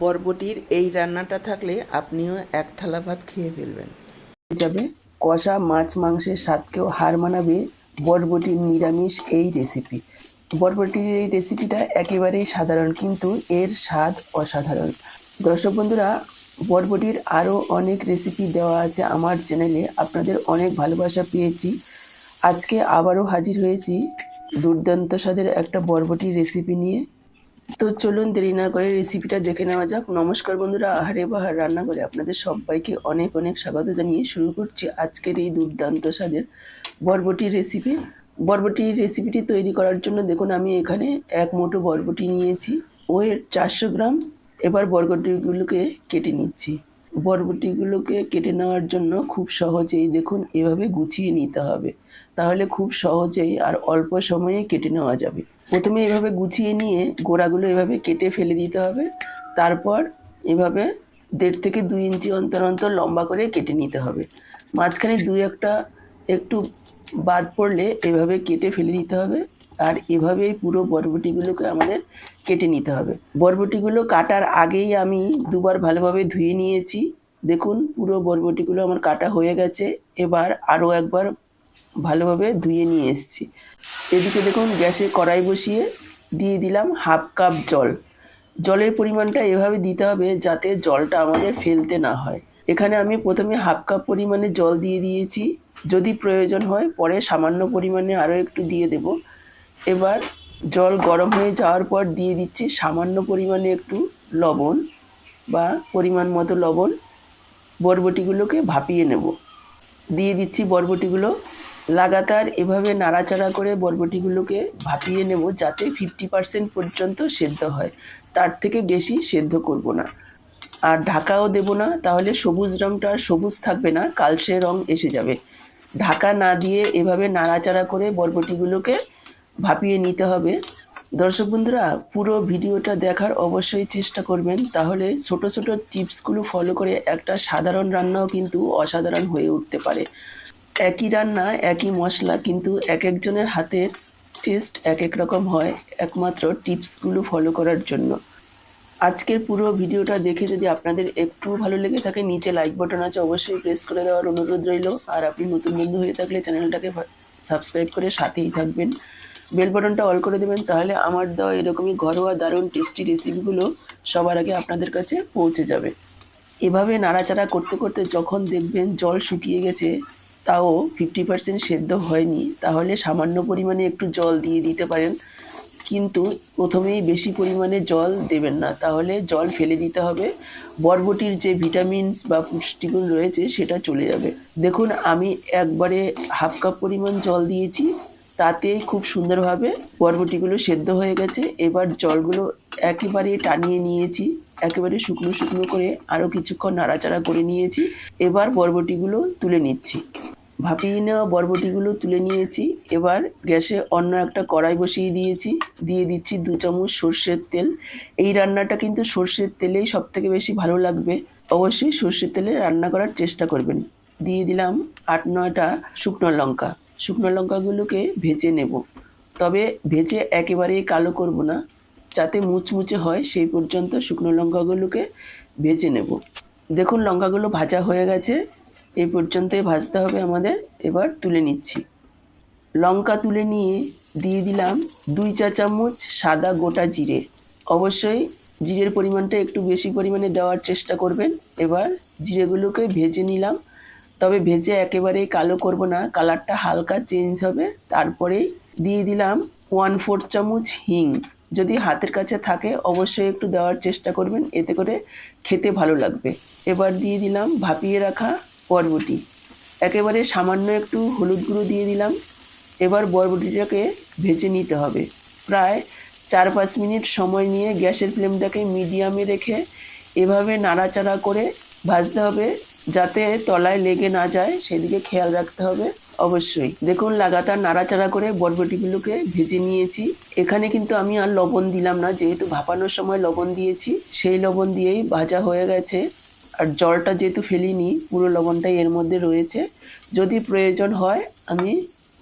বরবটির এই রান্নাটা থাকলে আপনিও এক থালা ভাত খেয়ে ফেলবেন। যাবে কষা মাছ মাংসের স্বাদকেও হার মানাবে বরবটির নিরামিষ এই রেসিপি। বরবটির এই রেসিপিটা একেবারেই সাধারণ, কিন্তু এর স্বাদ অসাধারণ। দর্শক বন্ধুরা, বরবটির আরও অনেক রেসিপি দেওয়া আছে আমার চ্যানেলে, আপনাদের অনেক ভালোবাসা পেয়েছি। আজকে আবারও হাজির হয়েছি দুর্দান্ত স্বাদের একটা বরবটির রেসিপি নিয়ে। তো চলুন দেরি না করে রেসিপিটা দেখে নেওয়া যাক। নমস্কার বন্ধুরা, আহারে বাহার রান্নাঘরে আপনাদের সবাইকে অনেক অনেক স্বাগত জানিয়ে শুরু করছি আজকের এই দুর্দান্ত স্বাদের বরবটির রেসিপি। বরবটির রেসিপিটি তৈরি করার জন্য দেখুন আমি এখানে এক মুঠো বরবটি নিয়েছি, ওয়েট 400 গ্রাম। এবার বরবটিগুলোকে কেটে নিচ্ছি। বরবটিগুলোকে কেটে নেওয়ার জন্য খুব সহজেই দেখুন এভাবে গুছিয়ে নিতে হবে, তাহলে খুব সহজেই আর অল্প সময়ে কেটে নেওয়া যাবে। প্রথমে এভাবে গুছিয়ে নিয়ে গোড়াগুলো এভাবে কেটে ফেলে দিতে হবে। তারপর এভাবে 1.5 থেকে 2 ইঞ্চি অন্তর অন্তর লম্বা করে কেটে নিতে হবে। মাঝখানে 2-1টা একটু বাদ পড়লে এভাবে কেটে ফেলে দিতে হবে। আর এভাবেই পুরো বরবটিগুলোকে আমাদের কেটে নিতে হবে। বরবটিগুলো কাটার আগেই আমি দুবার ভালোভাবে ধুয়ে নিয়েছি। দেখুন পুরো বরবটিগুলো আমার কাটা হয়ে গেছে। এবার আরও একবার ভালোভাবে ধুয়ে নিয়ে এসেছি। এদিকে দেখুন গ্যাসে কড়াই বসিয়ে দিয়ে দিলাম 1/2 কাপ জল। জলের পরিমাণটা এভাবে দিতে হবে যাতে জলটা আমাদের ফেলতে না হয়। এখানে আমি প্রথমে 1/2 কাপ পরিমাণে জল দিয়ে দিয়েছি, যদি প্রয়োজন হয় পরে সামান্য পরিমাণে আরও একটু দিয়ে দেব। এবার জল গরম হয়ে যাওয়ার পর দিয়ে দিচ্ছি সামান্য পরিমাণে একটু লবণ বা পরিমাণ মতো লবণ। বরবটিগুলোকে ভাপিয়ে নেব। দিয়ে দিচ্ছি বরবটিগুলো, লাগাতার এভাবে নাড়াচাড়া করে বরবটিগুলোকে ভাপিয়ে নেব যাতে 50% পর্যন্ত সেদ্ধ হয়, তার থেকে বেশি সেদ্ধ করব না। আর ঢাকাও দেব না, তাহলে সবুজ রঙটা আর সবুজ থাকবে না, কালচে রং এসে যাবে। ঢাকা না দিয়ে এভাবে নাড়াচাড়া করে বরবটিগুলোকে ভাপিয়ে নিতে হবে। দর্শক বন্ধুরা, পুরো ভিডিওটা দেখার অবশ্যই চেষ্টা করবেন, তাহলে ছোট ছোট টিপসগুলো ফলো করে একটা সাধারণ রান্নাও কিন্তু অসাধারণ হয়ে উঠতে পারে। একই রান্না একই মশলা, কিন্তু এক একজনের হাতের টেস্ট এক এক রকম হয়, একমাত্র টিপসগুলো ফলো করার জন্য। আজকের পুরো ভিডিওটা দেখে যদি আপনাদের একটু ভালো লেগে থাকে, নিচে লাইক বাটন আছে, অবশ্যই প্রেস করে দেওয়ার অনুরোধ রইল। আর আপনি নতুন বন্ধু হয়ে থাকলে চ্যানেলটাকে সাবস্ক্রাইব করে সাথেই থাকবেন, বেল বাটনটা অল করে দেবেন, তাহলে আমার দেওয়া এরকমই ঘরোয়া দারুণ টেস্টি রেসিপিগুলো সবার আগে আপনাদের কাছে পৌঁছে যাবে। এভাবে নাড়াচাড়া করতে করতে যখন দেখবেন জল শুকিয়ে গেছে, তাও 50% সেদ্ধ হয়নি, তাহলে সামান্য পরিমাণে একটু জল দিয়ে দিতে পারেন, কিন্তু প্রথমেই বেশি পরিমাণে জল দেবেন না, তাহলে জল ফেলে দিতে হবে। বরবটির যে ভিটামিনস বা পুষ্টিগুণ রয়েছে সেটা চলে যাবে। দেখুন আমি একবারে 1/2 কাপ পরিমাণ জল দিয়েছি, তাতেই খুব সুন্দরভাবে বরবটিগুলো সেদ্ধ হয়ে গেছে। এবার জলগুলো একেবারে টানিয়ে নিয়েছি, একেবারে শুকনো শুকনো করে আরও কিছুক্ষণ নাড়াচাড়া করে নিয়েছি। এবার বরবটিগুলো তুলে নিচ্ছি। ভাপিয়ে নেওয়া বরবটিগুলো তুলে নিয়েছি। এবার গ্যাসে অন্য একটা কড়াই বসিয়ে দিয়েছি, দিয়ে দিচ্ছি 2 চামচ সর্ষের তেল। এই রান্নাটা কিন্তু সর্ষের তেলেই সবথেকে বেশি ভালো লাগবে, অবশ্যই সর্ষের তেলে রান্না করার চেষ্টা করবেন। দিয়ে দিলাম 8-9টা শুকনো লঙ্কা। শুকনো লঙ্কাগুলোকে ভেজে নেব, তবে ভেজে একেবারেই কালো করব না, যাতে মুচমুচে হয় সেই পর্যন্ত শুকনো লঙ্কাগুলোকে ভেজে নেব। দেখুন লঙ্কাগুলো ভাজা হয়ে গেছে, এই পর্যন্তই ভাজতে হবে আমাদের। এবার তুলে নিচ্ছি। লঙ্কা তুলে নিয়ে দিয়ে দিলাম 2 চা চামচ সাদা গোটা জিরে। অবশ্যই জিরের পরিমাণটা একটু বেশি পরিমাণে দেওয়ার চেষ্টা করবেন। এবার জিরেগুলোকে ভেজে নিলাম, তবে ভেজে একেবারেই কালো করব না, কালারটা হালকা চেঞ্জ হবে। তারপরে দিয়ে দিলাম 1/4 চামচ হিং। যদি হাতের কাছে থাকে অবশ্যই একটু দেওয়ার চেষ্টা করবেন, এতে করে খেতে ভালো লাগবে। এবার দিয়ে দিলাম ভাপিয়ে রাখা বরবটি, একেবারে সামান্য একটু হলুদ গুঁড়ো দিয়ে দিলাম। এবার বরবটিটাকে ভেজে নিতে হবে, প্রায় 4-5 মিনিট সময় নিয়ে গ্যাসের ফ্লেমটাকে মিডিয়ামে রেখে এভাবে নাড়াচাড়া করে ভাজতে হবে, যাতে তলায় লেগে না যায় সেদিকে খেয়াল রাখতে হবে অবশ্যই। দেখুন লাগাতার নাড়াচাড়া করে বরবটিগুলোকে ভেজে নিয়েছি। এখানে কিন্তু আমি আর লবণ দিলাম না, যেহেতু ভাপানোর সময় লবণ দিয়েছি, সেই লবণ দিয়েই ভাজা হয়ে গেছে। আর জলটা যেহেতু ফেলিনি, পুরো লবণটাই এর মধ্যে রয়েছে, যদি প্রয়োজন হয় আমি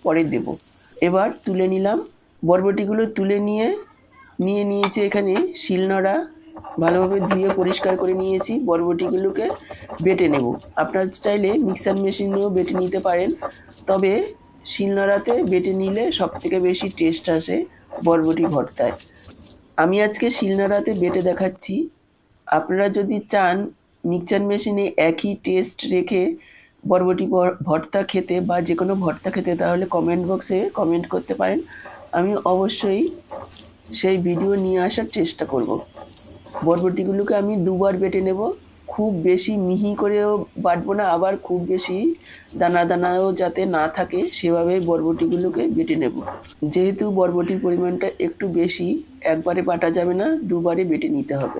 পরে দেব। এবার তুলে নিলাম বরবটিগুলো, তুলে নিয়ে নিয়েছি এখানে শিলনোড়া, ভালোভাবে ধুয়ে পরিষ্কার করে নিয়েছি। বরবটিগুলোকে বেটে নেব। আপনারা চাইলে মিক্সার মেশিনেও বেটে নিতে পারেন, তবে শিলনোড়াতে বেটে নিলে সবথেকে বেশি টেস্ট আসে বরবটি ভর্তায়। আমি আজকে শিলনোড়াতে বেটে দেখাচ্ছি। আপনারা যদি চান মিক্সচার মেশিনে একই টেস্ট রেখে বরবটি ভর্তা খেতে বা যে কোনো ভর্তা খেতে, তাহলে কমেন্ট বক্সে কমেন্ট করতে পারেন। আমি অবশ্যই সেই ভিডিও নিয়ে আসার চেষ্টা করব। বরবটিগুলোকে আমি দুবার বেটে নেব। খুব বেশি মিহি করেও বাটবো না, আবার খুব বেশি দানা দানাও যাতে না থাকে সেভাবে বরবটিগুলোকে বেটে নেব। যেহেতু বরবটির পরিমাণটা একটু বেশি, একবারে বাটা যাবে না, দুবারে বেটে নিতে হবে।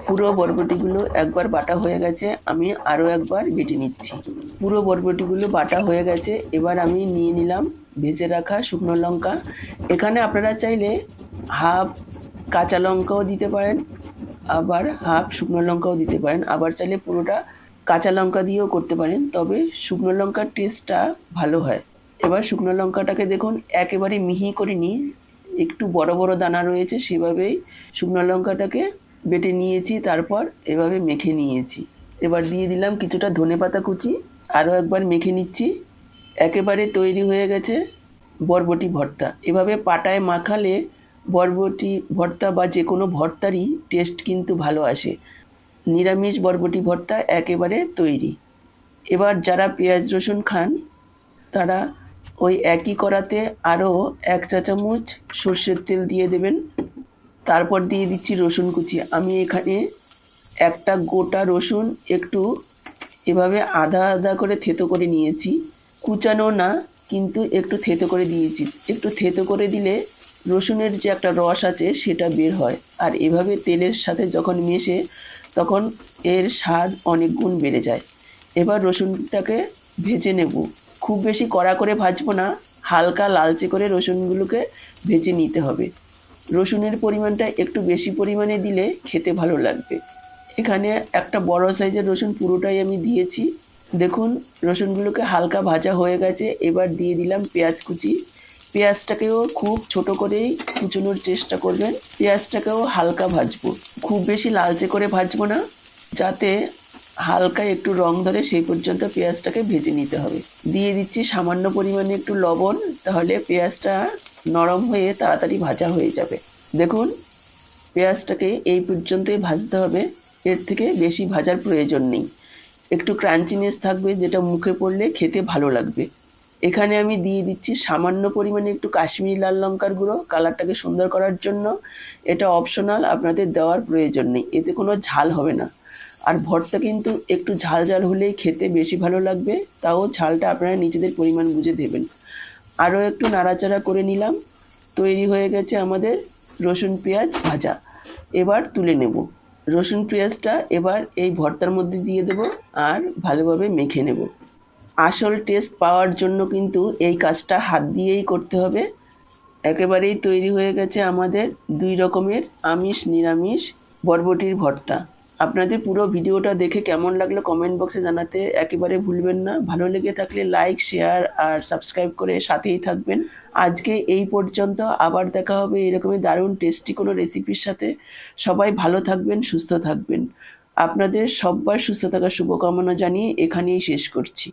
পুরো বরবটিগুলো একবার বাটা হয়ে গেছে, আমি আরও একবার বেটে নিচ্ছি। পুরো বরবটিগুলো বাটা হয়ে গেছে। এবার আমি নিয়ে নিলাম ভেজে রাখা শুকনো লঙ্কা। এখানে আপনারা চাইলে হাফ কাঁচা লঙ্কাও দিতে পারেন, আবার হাফ শুকনো লঙ্কাও দিতে পারেন, আবার চাইলে পুরোটা কাঁচা লঙ্কা দিয়েও করতে পারেন, তবে শুকনো লঙ্কার টেস্টটা ভালো হয়। এবার শুকনো লঙ্কাটাকে দেখুন একেবারে মিহি করে নিই, একটু বড় বড় দানা রয়েছে সেভাবেই শুকনো লঙ্কাটাকে বেটে নিয়েছি, তারপর এভাবে মেখে নিয়েছি। এবার দিয়ে দিলাম কিছুটা ধনেপাতা কুচি, আরও একবার মেখে নিচ্ছি। একেবারে তৈরি হয়ে গেছে বরবটি ভর্তা। এভাবে পাটায় মাখালে বরবটি ভর্তা বা যে কোনো ভর্তারই টেস্ট কিন্তু ভালো আসে। নিরামিষ বরবটি ভর্তা একেবারে তৈরি। এবার যারা পেঁয়াজ রসুন খান তারা ওই একই কড়াতে আরও 1 চা চামচ সর্ষের তেল দিয়ে দেবেন। তারপর দিয়ে দিচ্ছি রসুন কুচি। আমি এখানে একটা গোটা রসুন একটু এভাবে আধা আধা করে থেতো করে নিয়েছি, কুচানো না, কিন্তু একটু থেতো করে দিয়েছি। একটু থেতো করে দিলে রসুনের যে একটা রস আছে সেটা বের হয়, আর এভাবে তেলের সাথে যখন মেশে তখন এর স্বাদ অনেক গুণ বেড়ে যায়। এবার রসুনটাকে ভেজে নেব। খুব বেশি কড়া করে ভাজবো না, হালকা লালচে করে রসুনগুলোকে ভেজে নিতে হবে। রসুনের পরিমাণটা একটু বেশি পরিমাণে দিলে খেতে ভালো লাগবে। এখানে একটা বড় সাইজের রসুন পুরোটাই আমি দিয়েছি। দেখুন রসুনগুলোকে হালকা ভাজা হয়ে গেছে। এবার দিয়ে দিলাম পেঁয়াজ কুচি। পেঁয়াজটাকেও খুব ছোট করেই কুচোনোর চেষ্টা করবেন। পেঁয়াজটাকেও হালকা ভাজবো, খুব বেশি লালচে করে ভাজবো না, যাতে হালকা একটু রং ধরে সেই পর্যন্ত পেঁয়াজটাকে ভেজে নিতে হবে। দিয়ে দিচ্ছি সামান্য পরিমাণে একটু লবণ, তাহলে পেঁয়াজটা নরম হয়ে তাড়াতাড়ি ভাজা হয়ে যাবে। দেখুন পেঁয়াজটাকে এই পর্যন্তই ভাজতে হবে, এর থেকে বেশি ভাজার প্রয়োজন নেই। একটু ক্রাঞ্চিনেস থাকবে, যেটা মুখে পড়লে খেতে ভালো লাগবে। এখানে আমি দিয়ে দিচ্ছি সামান্য পরিমাণে একটু কাশ্মীরি লাল লঙ্কার গুঁড়ো, কালারটাকে সুন্দর করার জন্য। এটা অপশনাল, আপনাদের দেওয়ার প্রয়োজন নেই, এতে কোনো ঝাল হবে না। আর ভর্তা কিন্তু একটু ঝাল ঝাল হলেই খেতে বেশি ভালো লাগবে, তাও ঝালটা আপনারা নিজেদের পরিমাণ বুঝে দেবেন। আরও একটু নাড়াচাড়া করে নিলাম। তৈরি হয়ে গেছে আমাদের রসুন পেঁয়াজ ভাজা। এবার তুলে নেব। রসুন পেঁয়াজটা এবার এই ভর্তার মধ্যে দিয়ে দেব আর ভালোভাবে মেখে নেব। আসল টেস্ট পাওয়ার জন্য কিন্তু এই কাজটা হাত দিয়েই করতে হবে। একেবারেই তৈরি হয়ে গেছে আমাদের 2 রকমের আমিষ নিরামিষ বরবটির ভর্তা। আপনাদের পুরো ভিডিওটা দেখে কেমন লাগলো কমেন্ট বক্সে জানাতে একেবারে ভুলবেন না। ভালো লেগে থাকলে লাইক, শেয়ার আর সাবস্ক্রাইব করে সাথেই থাকবেন। আজকে এই পর্যন্ত, আবার দেখা হবে এরকমই দারুণ টেস্টি কোনো রেসিপির সাথে। সবাই ভালো থাকবেন, সুস্থ থাকবেন। আপনাদের সব্বার সুস্থ থাকার শুভকামনা জানিয়ে এখানেই শেষ করছি।